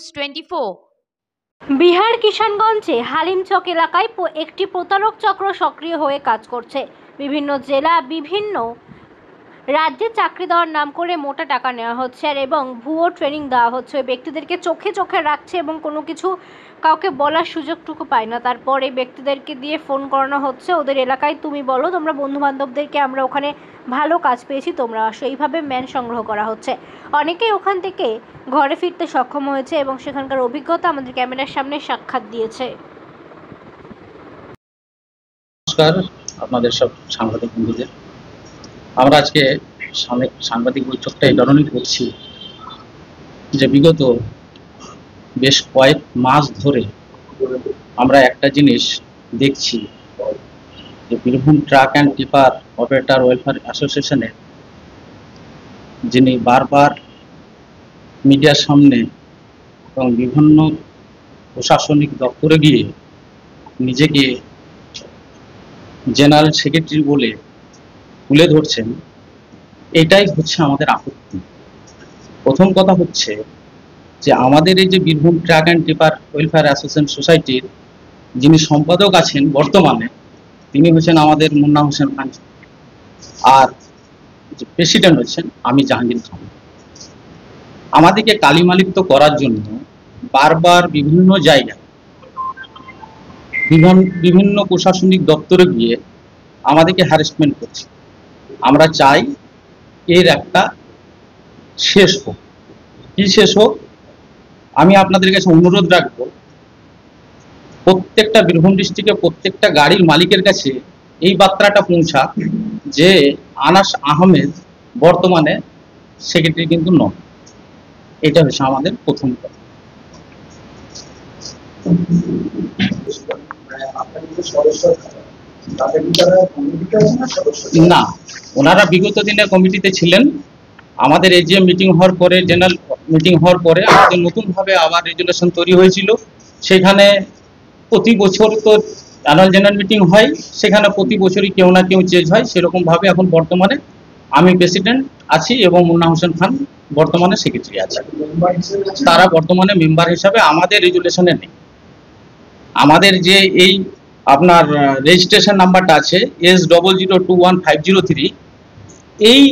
News 24। Bihar কিষানগঞ্জে হালিমচক এলাকায় একটি প্রতারক চক্র সক্রিয় হয়ে কাজ করছে। বিভিন্ন জেলা বিভিন্ন রাজ্যে চাকরি দেওয়ার নাম করে মোটা টাকা নেওয়া হচ্ছে এবং ভুয়ো ট্রেনিং দেওয়া হচ্ছে। ওই ব্যক্তিদেরকে চোখে চোখে রাখছে এবং কোনো কিছু কাউকে বলার সুযোগটুকু পায় না। তারপর এই ব্যক্তিদেরকে দিয়ে ফোন করানো হচ্ছে, ওদের এলাকায় তুমি বলো, তোমরা বন্ধু বান্ধবদেরকে আমরা ওখানে ভালো কাজ পেয়েছি, তোমরা আসো। এইভাবে ম্যান সংগ্রহ করা হচ্ছে। অনেকেই ওখান থেকে ঘরে ফিরতে সক্ষম হয়েছে এবং সেখানকার অভিজ্ঞতা আমাদের ক্যামেরার সামনে সাক্ষাৎ দিয়েছে। নমস্কার আপনাদের সব সাংবাদিক বন্ধুদের। আমরা আজকে সাংবাদিক বৈঠকটা এই কারণেই করছি যে বিগত বেশ কয়েক মাস ধরে আমরা একটা জিনিস দেখছি যে Birbhum truck and tipper operator welfare অ্যাসোসিয়েশনের যিনি বারবার মিডিয়ার সামনে এবং বিভিন্ন প্রশাসনিক দপ্তরে গিয়ে নিজেকে জেনারেল সেক্রেটারি বলে তুলে ধরছেন, এটাই হচ্ছে আমাদের আপত্তি। প্রথম কথা হচ্ছে যে আমাদের এই যে Birbhum truck and tipper welfare association সোসাইটির যিনি সম্পাদক আছেন বর্তমানে, তিনি হচ্ছেন আমাদের মুন্না হোসেন খান, আর যে প্রেসিডেন্ট হচ্ছেন আমি জাহাঙ্গীর খান। আমাদেরকে কালিমালিপ্ত করার জন্য বারবার বিভিন্ন জায়গায় বিভিন্ন প্রশাসনিক দপ্তরে গিয়ে আমাদেরকে হ্যারাসমেন্ট করছে। আমরা চাই এর একটা শেষ হোক। কি শেষ হোক? আমি আপনাদের কাছে অনুরোধ রাখবো, প্রত্যেকটা বীরভূম ডিস্ট্রিক্টে প্রত্যেকটা গাড়ির মালিকের কাছে এই বার্তাটা পৌঁছা যে আনাস আহমেদ বর্তমানে সেক্রেটারি কিন্তু নন। এটা হচ্ছে আমাদের প্রথম কথা। না, ওনারা বিগত দিনে কমিটিতে ছিলেন। আমাদের এজিএম মিটিং হওয়ার পরে, জেনারেল মিটিং হওয়ার পরে আমাদের নতুনভাবে আবার রেজুলেশন তৈরি হয়েছিল। সেখানে প্রতি বছর তো অ্যানুয়াল জেনারেল মিটিং হয়, সেখানে প্রতি বছরই কেউ না কেউ চেঞ্জ হয়। সেরকমভাবে এখন বর্তমানে আমি প্রেসিডেন্ট আছি এবং মুন্না হোসেন খান বর্তমানে সেক্রেটারি আছে। তারা বর্তমানে মেম্বার হিসাবে আমাদের রেজুলেশনে নেই। আমাদের যে এই আপনার রেজিস্ট্রেশন নাম্বারটা আছে S002153, এই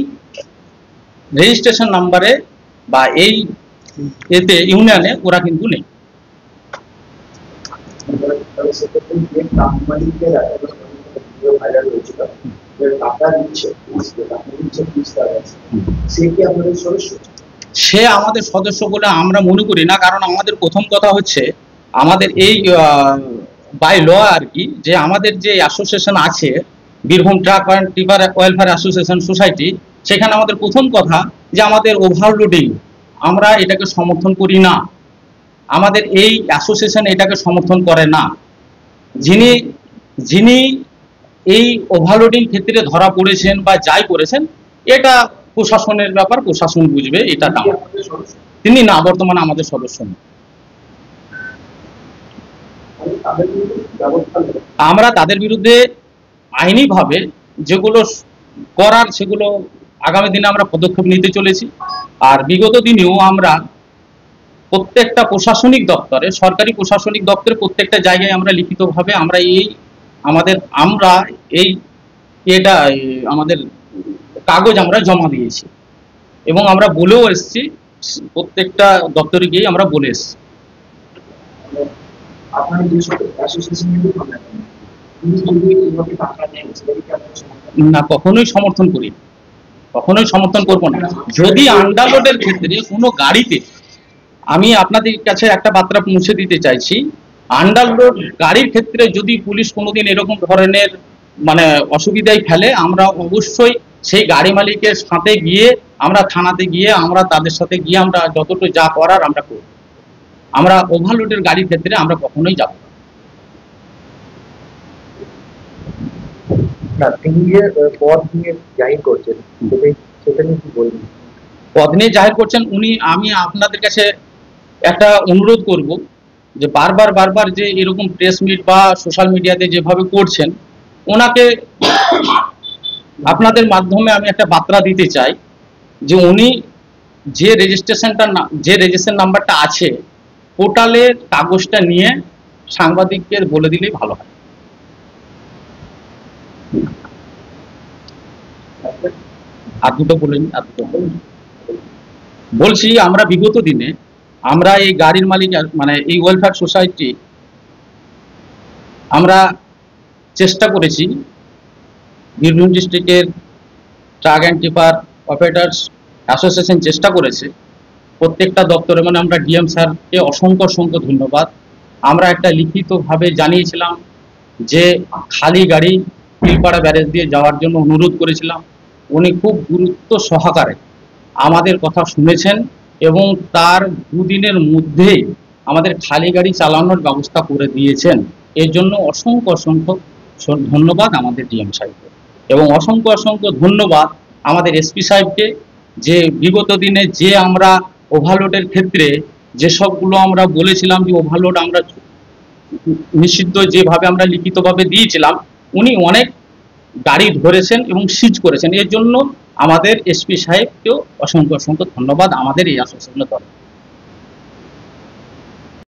রেজিস্ট্রেশন নাম্বারে বা এই এতে ইউনিয়নে ওরা কিন্তু নেই। সে আমাদের সদস্য বলে আমরা মনে করি না, কারণ আমাদের প্রথম কথা হচ্ছে আমাদের এই বাই ল আর কি, যে আমাদের যে অ্যাসোসিয়েশন আছে Birbhum truck and tipper welfare association society, সেখানে আমাদের প্রথম কথা যে আমাদের ওভারলোডিং, আমরা এটাকে সমর্থন করি না। আমাদের এই অ্যাসোসিয়েশন এটাকে সমর্থন করে না। যিনি এই ওভারলোডিং ক্ষেত্রে ধরা পড়েছেন বা যাই করেছেন, এটা প্রশাসনের ব্যাপার, প্রশাসন বুঝবে। এটা না, তিনি না বর্তমানে আমাদের সদস্য নেই। আমরা তাদের বিরুদ্ধে আইনিভাবে যেগুলো করার সেগুলো আগামী দিনে আমরা পদক্ষেপ নিতে চলেছি। আর বিগত দিনেও আমরা প্রত্যেকটা প্রশাসনিক দপ্তরে, সরকারি প্রশাসনিক দপ্তরে প্রত্যেকটা জায়গায় আমরা লিখিতভাবে আমরা এটা আমাদের কাগজ আমরা জমা দিয়েছি এবং আমরা বলেও এসেছি, প্রত্যেকটা দপ্তরে গিয়ে আমরা বলে এসেছি। না, কখনোই সমর্থন করি, কখনোই সমর্থন করবো না। যদি আন্ডারলোডের ক্ষেত্রে কোনো গাড়িতে, আমি আপনাদের কাছে একটা বার্তা পৌঁছে দিতে চাইছি, আন্ডারলোড গাড়ির ক্ষেত্রে যদি পুলিশ কোনোদিন এরকম ধরনের অসুবিধায় ফেলে, আমরা অবশ্যই সেই গাড়ি মালিকের সাথে গিয়ে, আমরা থানাতে গিয়ে, আমরা তাদের সাথে গিয়ে আমরা যতটুকু যা করার আমরা করব। আমরা ওভারলোডের গাড়ির ক্ষেত্রে আমরা কখনোই যাব না। তিনি যে পদ নিয়ে জাহির করছেন, সেটা নিয়ে কি বলবেন? পদ নিয়ে জাহির করছেন উনি, আমি আপনাদের কাছে একটা অনুরোধ করব যে বারবার যে এরকম প্রেস মিট বা সোশ্যাল মিডিয়াতে যেভাবে করছেন, ওনাকে আপনাদের মাধ্যমে আমি একটা বার্তা দিতে চাই যে উনি যে রেজিস্ট্রেশন নাম্বারটা আছে, পোর্টালের কাগজটা নিয়ে সাংবাদিকদের বলে দিলেই ভালো হয়। আর দুটো বলেন, আর দুটো বলেন। বলছি আমরা বিগত দিনে আমরা এই গাড়ির মালিক মানে এই ওয়েলফেয়ার সোসাইটি আমরা চেষ্টা করেছি, বীরভূম ডিস্ট্রিক্টের truck and tipper operators association চেষ্টা করেছে প্রত্যেকটা দপ্তরে, মানে আমরা ডিএম স্যারকে অসংখ্য অসংখ্য ধন্যবাদ। আমরা একটা লিখিতভাবে জানিয়েছিলাম যে খালি গাড়ি পিলপাড়া ব্যারেজ দিয়ে যাওয়ার জন্য অনুরোধ করেছিলাম। উনি খুব গুরুত্ব সহকারে আমাদের কথা শুনেছেন এবং তার দুদিনের মধ্যেই আমাদের খালি গাড়ি চালানোর ব্যবস্থা করে দিয়েছেন। এর জন্য অসংখ্য অসংখ্য ধন্যবাদ আমাদের ডিএম সাহেবকে, এবং অসংখ্য অসংখ্য ধন্যবাদ আমাদের এসপি সাহেবকে, যে বিগত দিনে যে আমরা ওভারলোডের ক্ষেত্রে যেসবগুলো আমরা বলেছিলাম যে ওভারলোড আমরা নিষিদ্ধ, যেভাবে আমরা লিখিতভাবে দিয়েছিলাম, উনি অনেক গাড়ি ধরেছেন এবং সিজ করেছেন। এর জন্য আমাদের এসপি সাহেবকেও অসংখ্য অসংখ্য ধন্যবাদ আমাদের এই অ্যাসোসিয়েশনের তরফে।